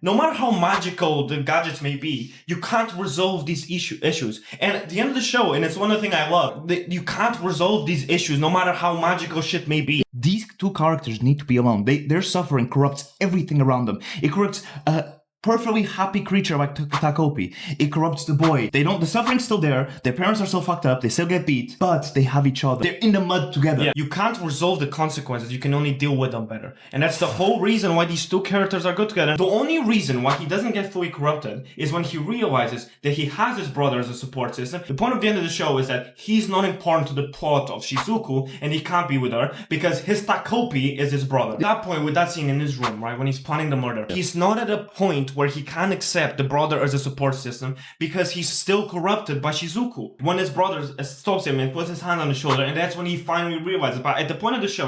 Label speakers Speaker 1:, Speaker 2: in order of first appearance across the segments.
Speaker 1: No matter how magical the gadgets may be, you can't resolve these issues. And at the end of the show, and it's one of the things I love, that you can't resolve these issues no matter how magical shit may be.
Speaker 2: These two characters need to be alone. Their suffering corrupts everything around them. It corrupts perfectly happy creature like Takopi. It corrupts the boy. The suffering's still there. Their parents are still fucked up. They still get beat, but they have each other. They're in the mud together.
Speaker 1: Yeah, you can't resolve the consequences. You can only deal with them better. And that's the whole reason why these two characters are good together. The only reason why he doesn't get fully corrupted is when he realizes that he has his brother as a support system. The point of the end of the show is that he's not important to the plot of Shizuku and he can't be with her because his Takopi is his brother. At that point, with that scene in his room, right, when he's planning the murder, he's not at a point where he can't accept the brother as a support system because he's still corrupted by Shizuku. When his brother stops him and puts his hand on his shoulder, and that's when he finally realizes. But at the point of the show,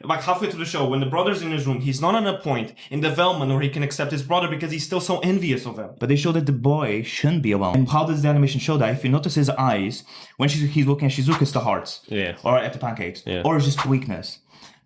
Speaker 1: like halfway through the show, when the brother's in his room, he's not at a point in development where he can accept his brother because he's still so envious of him.
Speaker 2: But they show that the boy shouldn't be alone. And how does the animation show that? If you notice his eyes, when he's looking at Shizuku, it's the hearts.
Speaker 3: Yeah.
Speaker 2: Or at the pancakes.
Speaker 3: Yeah.
Speaker 2: Or it's just weakness.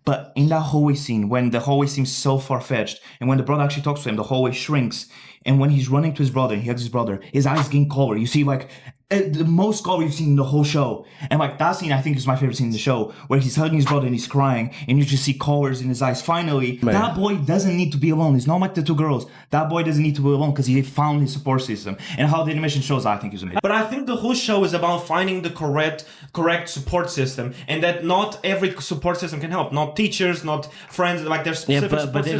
Speaker 2: But in that hallway scene, when the hallway seems so far-fetched, and when the brother actually talks to him, the hallway shrinks. And when he's running to his brother, and he hugs his brother, his eyes gain color. You see, like, the most color you've seen in the whole show. And, like, that scene, I think, is my favorite scene in the show, where he's hugging his brother and he's crying, and you just see colors in his eyes. Finally, that boy doesn't need to be alone. It's not like the two girls. That boy doesn't need to be alone because he found his support system. And how the animation shows, I think, is amazing.
Speaker 1: But I think the whole show is about finding the correct support system, and that not every support system can help. Not teachers, not friends. Like, there's specific support systems.